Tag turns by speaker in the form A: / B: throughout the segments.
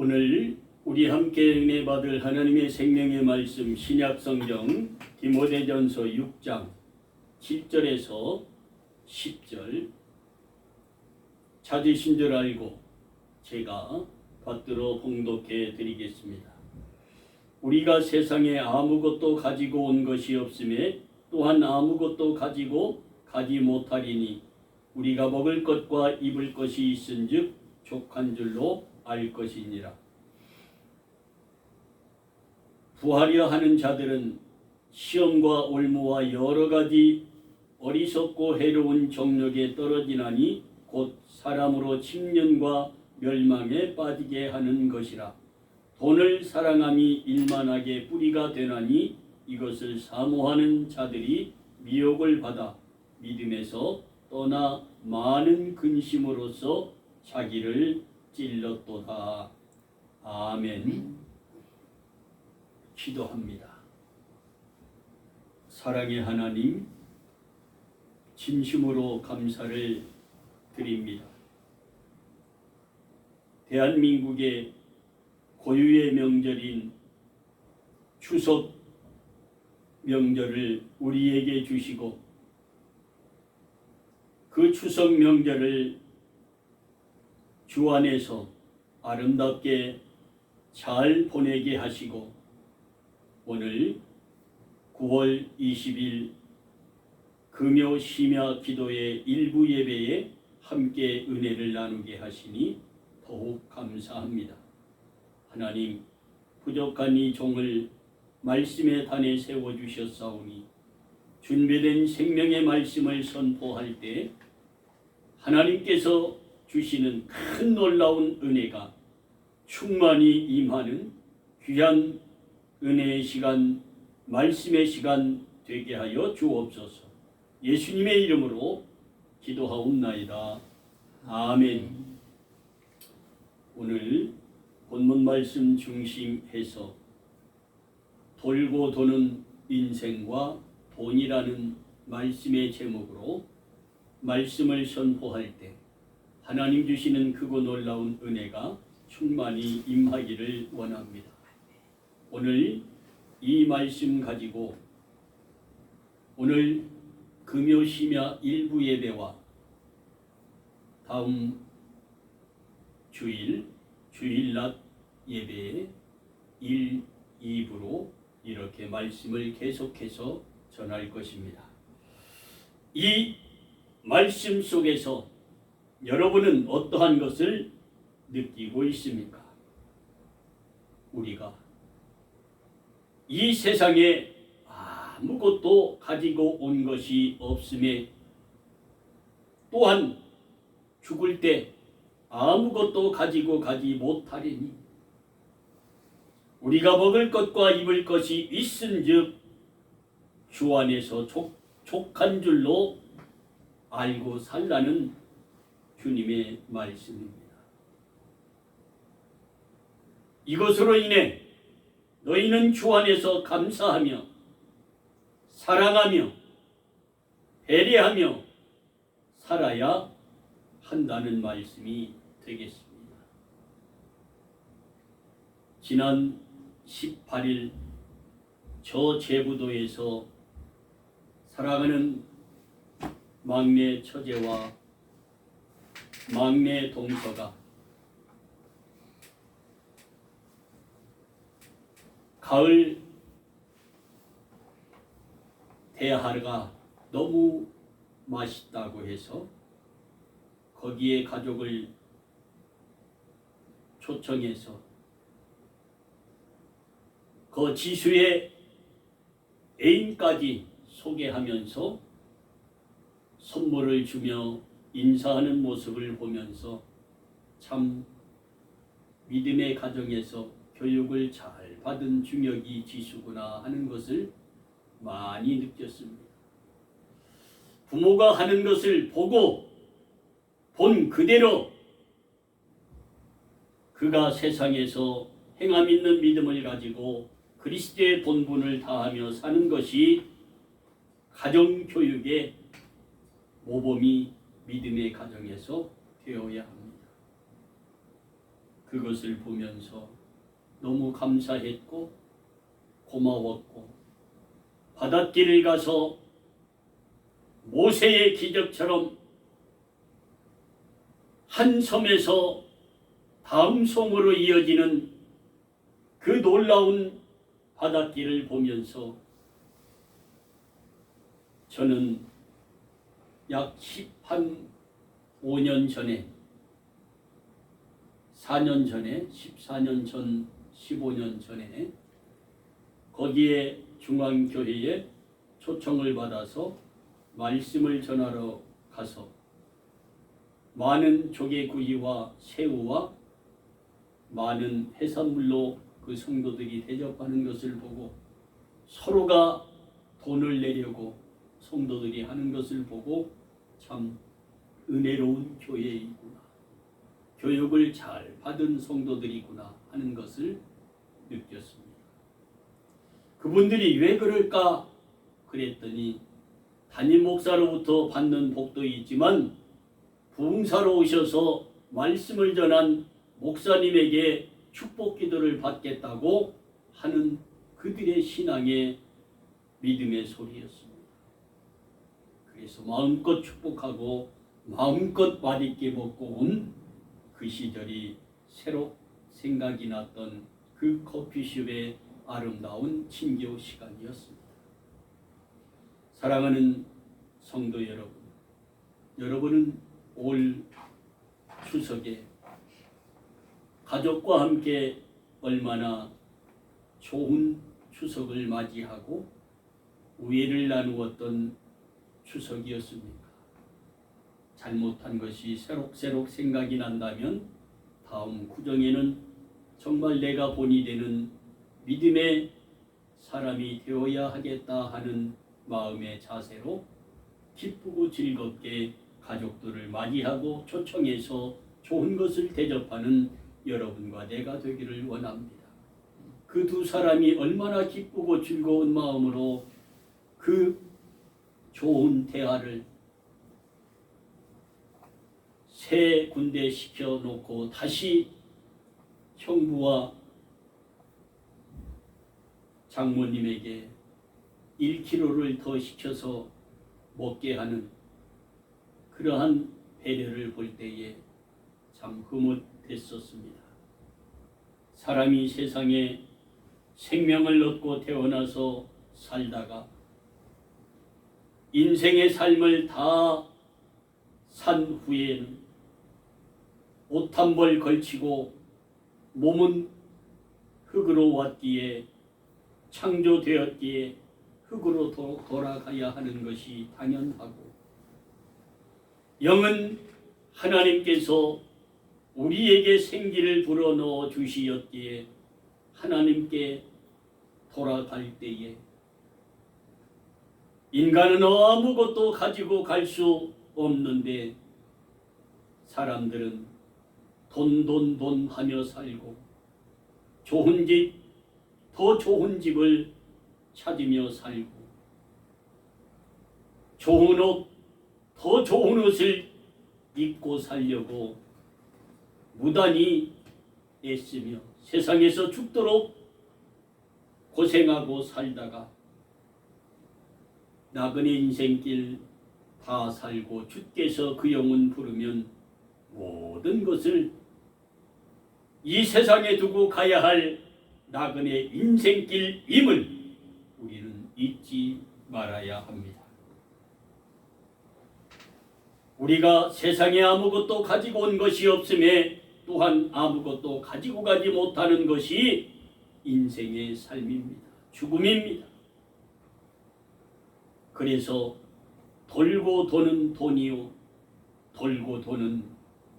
A: 오늘 우리 함께 은혜 받을 하나님의 생명의 말씀 신약성경 디모데전서 6장 7절에서 10절 찾으신 줄 알고 제가 받들어 봉독해 드리겠습니다. 우리가 세상에 아무것도 가지고 온 것이 없음에 또한 아무것도 가지고 가지 못하리니 우리가 먹을 것과 입을 것이 있은즉 족한 줄로 알 것이니라. 부하려 하는 자들은 시험과 올무와 여러 가지 어리석고 해로운 정력에 떨어지나니 곧 사람으로 침륜과 멸망에 빠지게 하는 것이라. 돈을 사랑함이 일만하게 뿌리가 되나니 이것을 사모하는 자들이 미혹을 받아 믿음에서 떠나 많은 근심으로써 자기를 찔렀도다. 아멘. 기도합니다. 사랑의 하나님, 진심으로 감사를 드립니다. 대한민국의 고유의 명절인 추석 명절을 우리에게 주시고 그 추석 명절을 주 안에서 아름답게 잘 보내게 하시고 오늘 9월 20일 금요 심야 기도의 일부 예배에 함께 은혜를 나누게 하시니 더욱 감사합니다. 하나님, 부족한 이 종을 말씀의 단에 세워주셨사오니 준비된 생명의 말씀을 선포할 때 하나님께서 주시는 큰 놀라운 은혜가 충만히 임하는 귀한 은혜의 시간, 말씀의 시간 되게 하여 주옵소서. 예수님의 이름으로 기도하옵나이다. 아멘. 오늘 본문 말씀 중심해서 돌고 도는 인생과 돈이라는 말씀의 제목으로 말씀을 선포할 때 하나님 주시는 크고 놀라운 은혜가 충만히 임하기를 원합니다. 오늘 이 말씀 가지고 오늘 금요 심야 일부 예배와 다음 주일낮 예배의 1, 2부로 이렇게 말씀을 계속해서 전할 것입니다. 이 말씀 속에서 여러분은 어떠한 것을 느끼고 있습니까? 우리가 이 세상에 아무것도 가지고 온 것이 없음에 또한 죽을 때 아무것도 가지고 가지 못하리니 우리가 먹을 것과 입을 것이 있은즉 주 안에서 족한 줄로 알고 살라는 주님의 말씀입니다. 이것으로 인해 너희는 주 안에서 감사하며 사랑하며 배려하며 살아야 한다는 말씀이 되겠습니다. 지난 18일 저 제부도에서 사랑하는 막내 처제와 막내 동서가 가을 대하가 너무 맛있다고 해서 거기에 가족을 초청해서 그 지수의 애인까지 소개하면서 선물을 주며 인사하는 모습을 보면서 참 믿음의 가정에서 교육을 잘 받은 중역이 지수구나 하는 것을 많이 느꼈습니다. 부모가 하는 것을 보고 본 그대로 그가 세상에서 행함 있는 믿음을 가지고 그리스도의 본분을 다하며 사는 것이 가정교육의 모범이 믿음의 가정에서 되어야 합니다. 그것을 보면서 너무 감사했고 고마웠고, 바닷길을 가서 모세의 기적처럼 한 섬에서 다음 섬으로 이어지는 그 놀라운 바닷길을 보면서 저는 약 15년 전에, 4년 전에, 14년 전, 15년 전에 거기에 중앙교회에 초청을 받아서 말씀을 전하러 가서 많은 조개구이와 새우와 많은 해산물로 그 성도들이 대접하는 것을 보고 서로가 돈을 내려고 성도들이 하는 것을 보고 참 은혜로운 교회이구나, 교육을 잘 받은 성도들이구나 하는 것을 느꼈습니다. 그분들이 왜 그럴까 그랬더니 담임 목사로부터 받는 복도 있지만 부흥사로 오셔서 말씀을 전한 목사님에게 축복 기도를 받겠다고 하는 그들의 신앙의 믿음의 소리였습니다. 그래서 마음껏 축복하고 마음껏 맛있게 먹고 온 그 시절이 새로 생각이 났던 그 커피숍의 아름다운 친교 시간이었습니다. 사랑하는 성도 여러분, 여러분은 올 추석에 가족과 함께 얼마나 좋은 추석을 맞이하고 우애를 나누었던 추석이었습니까? 잘못한 것이 새록새록 생각이 난다면 다음 구정에는 정말 내가 본이 되는 믿음의 사람이 되어야 하겠다 하는 마음의 자세로 기쁘고 즐겁게 가족들을 맞이하고 초청해서 좋은 것을 대접하는 여러분과 내가 되기를 원합니다. 그 두 사람이 얼마나 기쁘고 즐거운 마음으로 그 좋은 대화를 새 군대 시켜놓고 다시 형부와 장모님에게 1kg를 더 시켜서 먹게 하는 그러한 배려를 볼 때에 참 흐뭇했었습니다. 사람이 세상에 생명을 얻고 태어나서 살다가 인생의 삶을 다 산 후에는 옷 한 벌 걸치고 몸은 흙으로 왔기에 창조되었기에 흙으로 돌아가야 하는 것이 당연하고, 영은 하나님께서 우리에게 생기를 불어넣어 주시었기에 하나님께 돌아갈 때에 인간은 아무것도 가지고 갈 수 없는데 사람들은 돈 하며 살고 좋은 집, 더 좋은 집을 찾으며 살고 좋은 옷, 더 좋은 옷을 입고 살려고 무단히 애쓰며 세상에서 죽도록 고생하고 살다가 나그네 인생길 다 살고 주께서 그 영혼 부르면 모든 것을 이 세상에 두고 가야 할 나그네 인생길임을 우리는 잊지 말아야 합니다. 우리가 세상에 아무것도 가지고 온 것이 없음에 또한 아무것도 가지고 가지 못하는 것이 인생의 삶입니다. 죽음입니다. 그래서 돌고 도는 돈이요 돌고 도는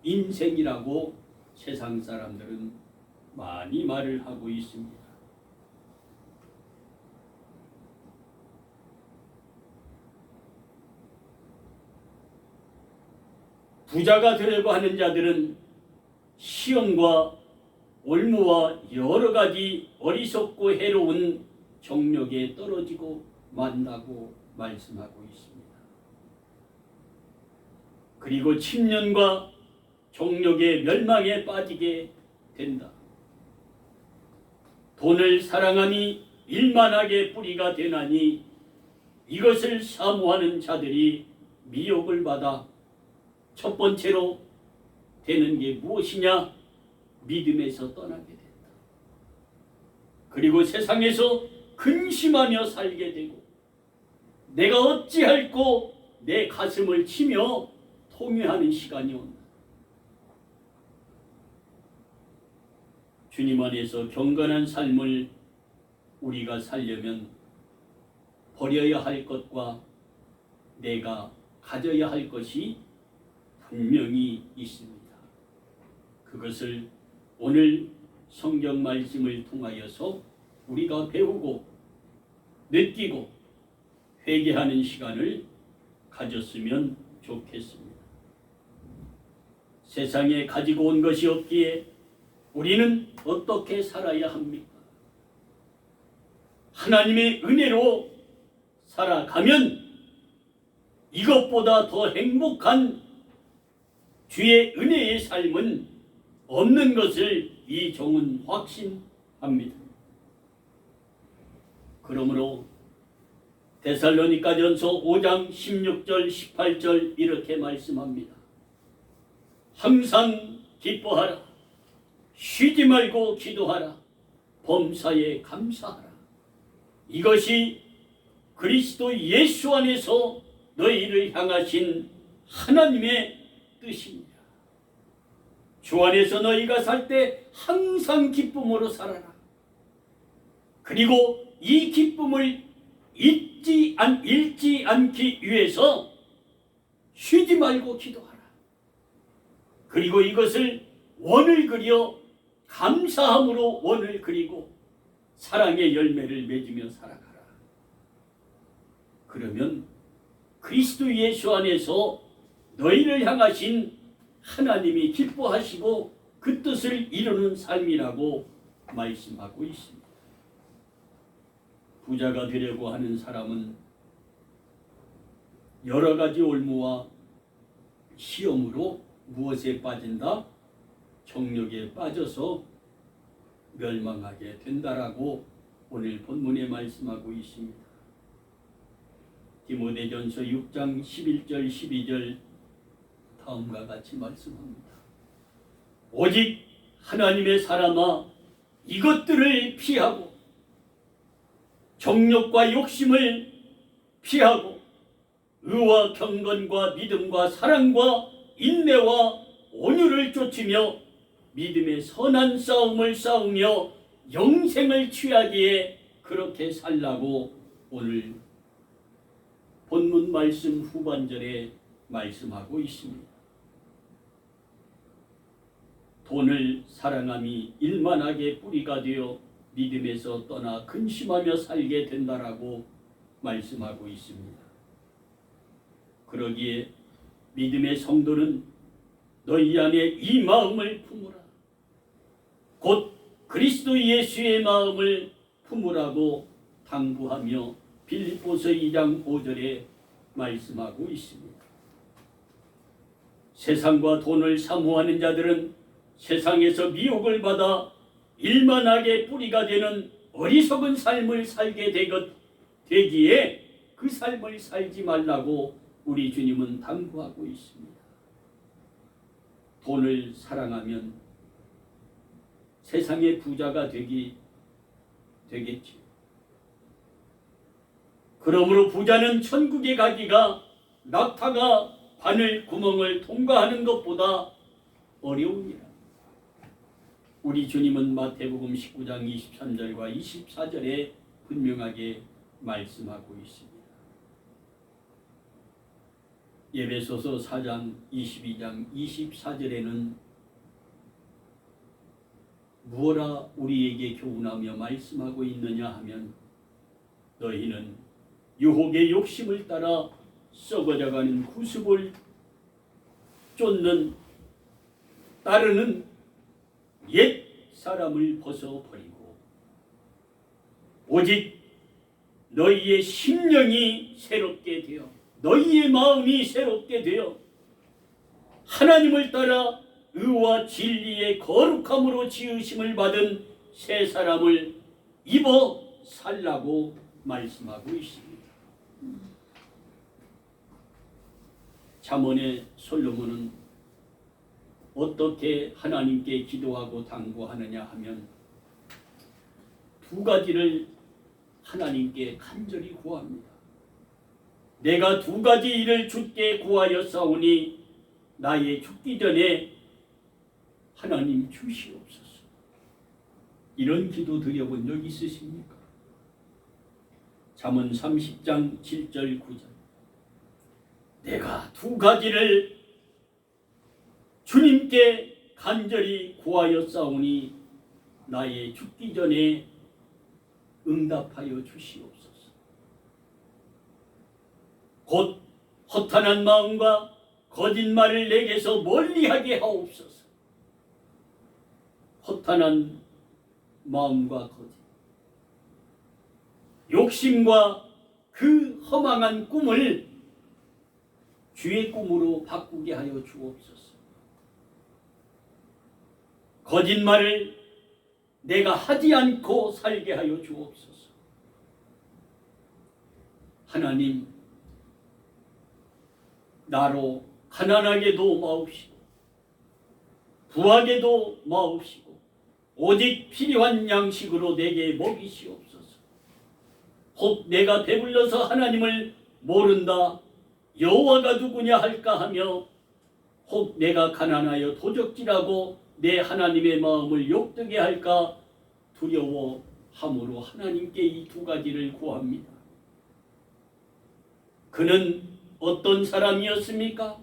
A: 인생이라고 세상 사람들은 많이 말을 하고 있습니다. 부자가 되려고 하는 자들은 시험과 올무와 여러 가지 어리석고 해로운 정력에 떨어지고 만다고 말씀하고 있습니다. 그리고 침륜과 정력의 멸망에 빠지게 된다. 돈을 사랑하니 일만하게 뿌리가 되나니 이것을 사모하는 자들이 미혹을 받아 첫 번째로 되는 게 무엇이냐? 믿음에서 떠나게 된다. 그리고 세상에서 근심하며 살게 되고 내가 어찌할꼬 내 가슴을 치며 통회하는 시간이 온다. 주님 안에서 경건한 삶을 우리가 살려면 버려야 할 것과 내가 가져야 할 것이 분명히 있습니다. 그것을 오늘 성경 말씀을 통하여서 우리가 배우고 느끼고 회개하는 시간을 가졌으면 좋겠습니다. 세상에 가지고 온 것이 없기에 우리는 어떻게 살아야 합니까? 하나님의 은혜로 살아가면 이것보다 더 행복한 주의 은혜의 삶은 없는 것을 이 종은 확신합니다. 그러므로 데살로니가전서 5장 16절 18절 이렇게 말씀합니다. 항상 기뻐하라. 쉬지 말고 기도하라. 범사에 감사하라. 이것이 그리스도 예수 안에서 너희를 향하신 하나님의 뜻입니다. 주 안에서 너희가 살 때 항상 기쁨으로 살아라. 그리고 이 기쁨을 잃지 않기 위해서 쉬지 말고 기도하라. 그리고 이것을 원을 그려 감사함으로 원을 그리고 사랑의 열매를 맺으며 살아가라. 그러면 그리스도 예수 안에서 너희를 향하신 하나님이 기뻐하시고 그 뜻을 이루는 삶이라고 말씀하고 있습니다. 부자가 되려고 하는 사람은 여러 가지 올무와 시험으로 무엇에 빠진다? 정욕에 빠져서 멸망하게 된다라고 오늘 본문에 말씀하고 있습니다. 디모데전서 6장 11절 12절 다음과 같이 말씀합니다. 오직 하나님의 사람아 이것들을 피하고 정욕과 욕심을 피하고 의와 경건과 믿음과 사랑과 인내와 온유를 쫓으며 믿음의 선한 싸움을 싸우며 영생을 취하기에 그렇게 살라고 오늘 본문 말씀 후반절에 말씀하고 있습니다. 돈을 사랑함이 일만하게 뿌리가 되어 믿음에서 떠나 근심하며 살게 된다라고 말씀하고 있습니다. 그러기에 믿음의 성도는 너희 안에 이 마음을 품으라. 곧 그리스도 예수의 마음을 품으라고 당부하며 빌립보서 2장 5절에 말씀하고 있습니다. 세상과 돈을 사모하는 자들은 세상에서 미혹을 받아 일만하게 뿌리가 되는 어리석은 삶을 살게 되기에 그 삶을 살지 말라고 우리 주님은 당부하고 있습니다. 돈을 사랑하면 세상의 부자가 되겠지. 그러므로 부자는 천국에 가기가 낙타가 바늘 구멍을 통과하는 것보다 어려우니라. 우리 주님은 마태복음 19장 23절과 24절에 분명하게 말씀하고 있습니다. 에베소서 4장 22장 24절에는 무엇라 우리에게 교훈하며 말씀하고 있느냐 하면 너희는 유혹의 욕심을 따라 썩어져가는 구습을 따르는 옛 사람을 벗어버리고 오직 너희의 심령이 새롭게 되어 너희의 마음이 새롭게 되어 하나님을 따라 의와 진리의 거룩함으로 지으심을 받은 새 사람을 입어 살라고 말씀하고 있습니다. 잠언의 솔로몬은 어떻게 하나님께 기도하고 당부하느냐 하면 두 가지를 하나님께 간절히 구합니다. 내가 두 가지 일을 주께 구하였사오니 나의 죽기 전에 하나님 주시옵소서. 이런 기도 드려본 적 있으십니까? 잠언 30장 7절 9절. 내가 두 가지를 주님께 간절히 구하였사오니 나의 죽기 전에 응답하여 주시옵소서. 곧 허탄한 마음과 거짓말을 내게서 멀리하게 하옵소서. 허탄한 마음과 거짓, 욕심과 그 허망한 꿈을 주의 꿈으로 바꾸게 하여 주옵소서. 거짓말을 내가 하지 않고 살게 하여 주옵소서. 하나님, 나로 가난하게도 마옵시고 부하게도 마옵시고 오직 필요한 양식으로 내게 먹이시옵소서. 혹 내가 배불러서 하나님을 모른다, 여호와가 누구냐 할까 하며 혹 내가 가난하여 도적질하고 내 하나님의 마음을 욕되게 할까 두려워함으로 하나님께 이 두 가지를 구합니다. 그는 어떤 사람이었습니까?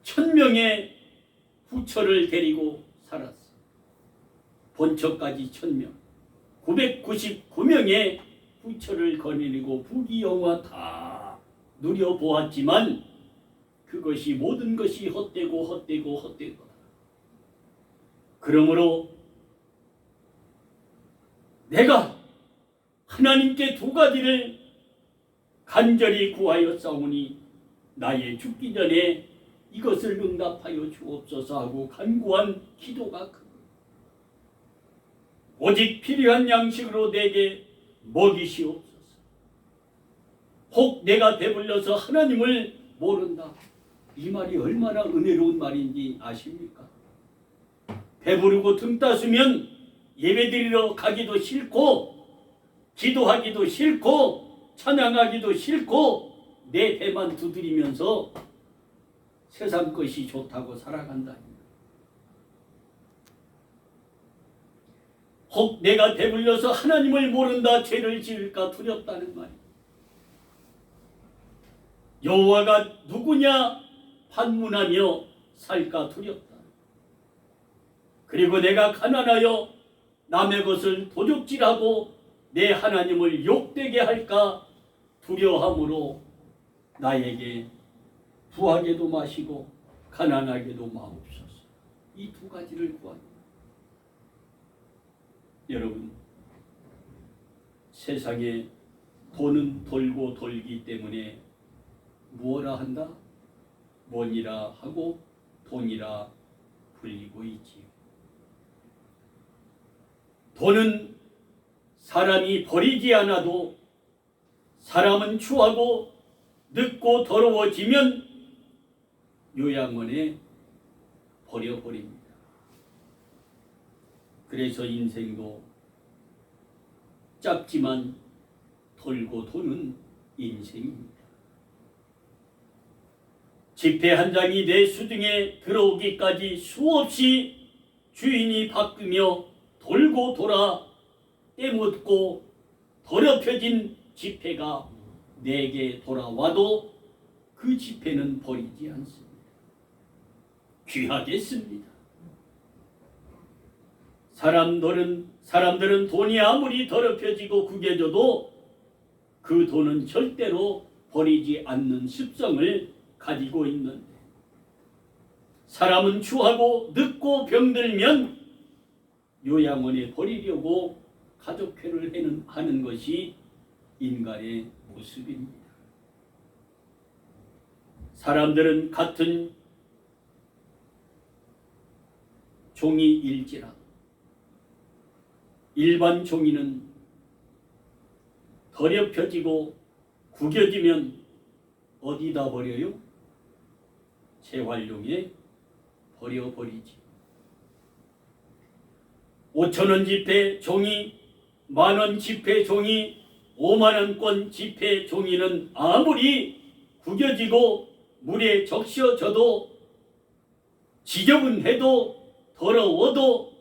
A: 1000명의 후처를 데리고 살았어. 본처까지 1000명, 999명의 후처를 거느리고 부귀영화 다 누려보았지만 그것이 모든 것이 헛되고 그러므로 내가 하나님께 두 가지를 간절히 구하였사오니 나의 죽기 전에 이것을 응답하여 주옵소서 하고 간구한 기도가 큽니다. 오직 필요한 양식으로 내게 먹이시옵소서. 혹 내가 배불러서 하나님을 모른다. 이 말이 얼마나 은혜로운 말인지 아십니까? 배부르고 등 따스면 예배드리러 가기도 싫고 기도하기도 싫고 찬양하기도 싫고 내 배만 두드리면서 세상 것이 좋다고 살아간다. 혹 내가 배불려서 하나님을 모른다, 죄를 지을까 두렵다는 말이야. 여호와가 누구냐 반문하며 살까 두렵다. 그리고 내가 가난하여 남의 것을 도적질하고 내 하나님을 욕되게 할까 두려워함으로 나에게 부하게도 마시고 가난하게도 마옵소서. 이 두 가지를 구합니다. 여러분, 세상에 돈은 돌고 돌기 때문에 무엇라 한다? 뭐니라 하고 돈이라 불리고 있지요. 돈은 사람이 버리지 않아도 사람은 추하고 늙고 더러워지면 요양원에 버려버립니다. 그래서 인생도 짧지만 돌고 도는 인생입니다. 지폐 한 장이 내 수중에 들어오기까지 수없이 주인이 바꾸며 돌고 돌아 때묻고 더럽혀진 지폐가 내게 돌아와도 그 지폐는 버리지 않습니다. 귀하게 씁니다. 사람들은 돈이 아무리 더럽혀지고 구겨져도 그 돈은 절대로 버리지 않는 습성을 가지고 있는데, 사람은 추하고 늙고 병들면 요양원에 버리려고 가족회를 하는 것이 인간의 모습입니다. 사람들은 같은 종이일지라도 일반 종이는 더럽혀지고 구겨지면 어디다 버려요? 재활용에 버려버리지. 5,000원 지폐 종이, 10,000원 지폐 종이, 50,000원권 지폐 종이는 아무리 구겨지고 물에 적셔져도 지저분해도 더러워도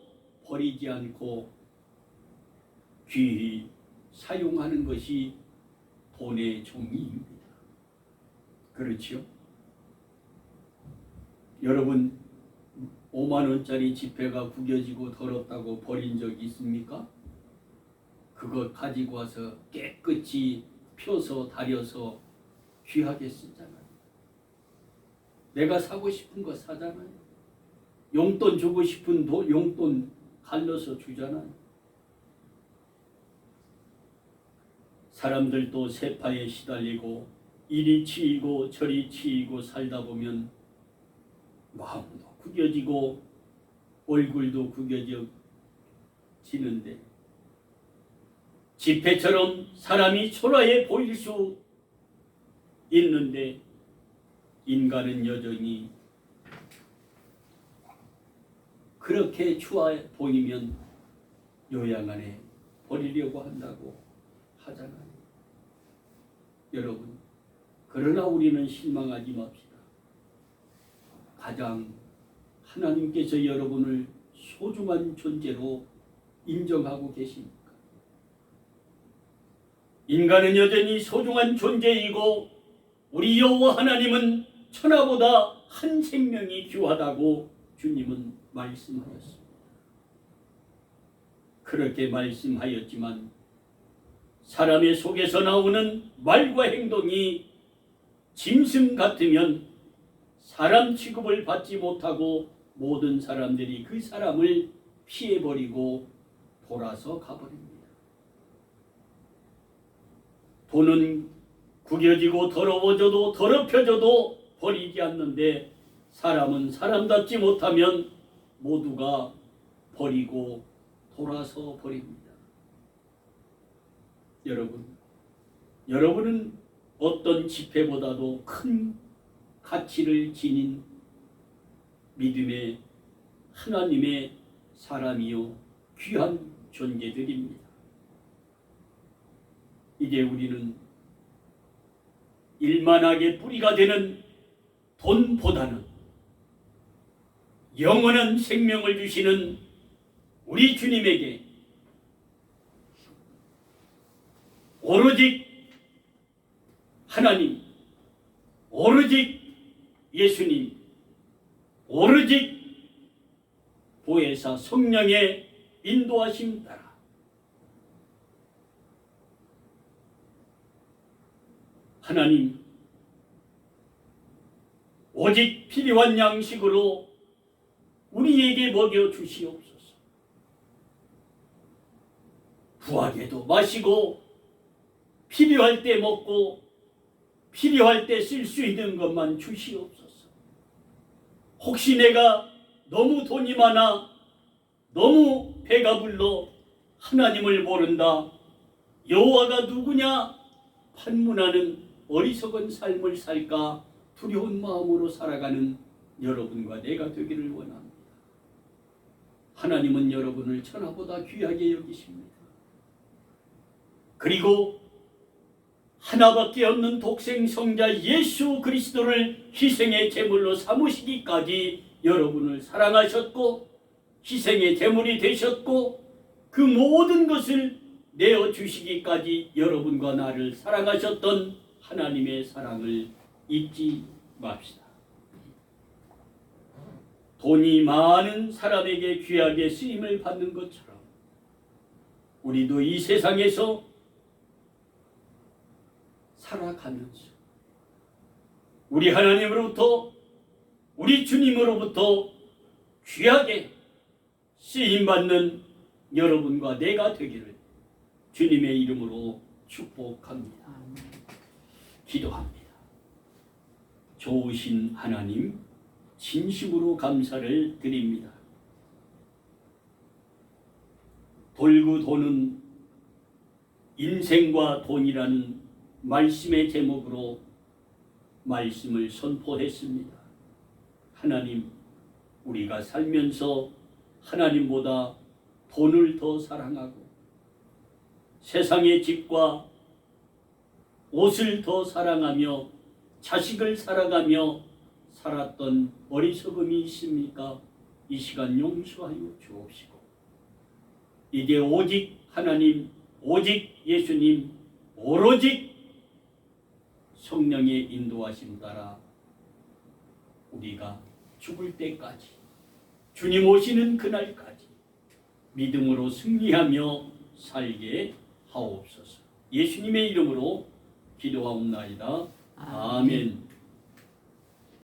A: 버리지 않고 귀히 사용하는 것이 돈의 종이입니다. 그렇지요? 여러분 50,000원짜리 지폐가 구겨지고 더럽다고 버린 적 있습니까? 그거 가지고 와서 깨끗이 펴서 다려서 귀하게 쓰잖아요. 내가 사고 싶은 거 사잖아요. 용돈 주고 싶은 용돈 갈라서 주잖아요. 사람들도 세파에 시달리고 이리 치이고 저리 치이고 살다 보면 마음도 구겨지고 얼굴도 구겨지는데 지폐처럼 사람이 초라해 보일 수 있는데 인간은 여전히 그렇게 추해 보이면 요양 안에 버리려고 한다고 하잖아요. 여러분, 그러나 우리는 실망하지 맙시다. 가장 하나님께서 여러분을 소중한 존재로 인정하고 계십니까? 인간은 여전히 소중한 존재이고 우리 여호와 하나님은 천하보다 한 생명이 귀하다고 주님은 말씀하셨습니다. 그렇게 말씀하였지만 사람의 속에서 나오는 말과 행동이 짐승 같으면 사람 취급을 받지 못하고 모든 사람들이 그 사람을 피해버리고 돌아서 가버립니다. 돈은 구겨지고 더러워져도 더럽혀져도 버리지 않는데 사람은 사람답지 못하면 모두가 버리고 돌아서 버립니다. 여러분은 어떤 지폐보다도 큰 가치를 지닌 믿음의 하나님의 사람이요 귀한 존재들입니다. 이제 우리는 일만하게 뿌리가 되는 돈보다는 영원한 생명을 주시는 우리 주님에게 오로지 하나님, 오로지 예수님, 오로지 보혜사 성령의 인도하심 따라 하나님 오직 필요한 양식으로 우리에게 먹여 주시옵소서. 부하게도 마시고 필요할 때 먹고 필요할 때 쓸 수 있는 것만 주시옵소서. 혹시 내가 너무 돈이 많아 너무 배가 불러 하나님을 모른다, 여호와가 누구냐 판문하는 어리석은 삶을 살까 두려운 마음으로 살아가는 여러분과 내가 되기를 원합니다. 하나님은 여러분을 천하보다 귀하게 여기십니다. 그리고 하나밖에 없는 독생 성자 예수 그리스도를 희생의 제물로 삼으시기까지 여러분을 사랑하셨고 희생의 제물이 되셨고 그 모든 것을 내어주시기까지 여러분과 나를 사랑하셨던 하나님의 사랑을 잊지 맙시다. 돈이 많은 사람에게 귀하게 쓰임을 받는 것처럼 우리도 이 세상에서 살아가면서 우리 하나님으로부터 우리 주님으로부터 귀하게 쓰임받는 여러분과 내가 되기를 주님의 이름으로 축복합니다. 기도합니다. 좋으신 하나님, 진심으로 감사를 드립니다. 돌고 도는 인생과 돈이라는 말씀의 제목으로 말씀을 선포했습니다. 하나님, 우리가 살면서 하나님보다 돈을 더 사랑하고 세상의 집과 옷을 더 사랑하며 자식을 사랑하며 살았던 어리석음이 있습니까? 이 시간 용서하여 주옵시고 이제 오직 하나님, 오직 예수님, 오로지 성령의 인도하심 따라 우리가 죽을 때까지 주님 오시는 그날까지 믿음으로 승리하며 살게 하옵소서. 예수님의 이름으로 기도하옵나이다. 아멘.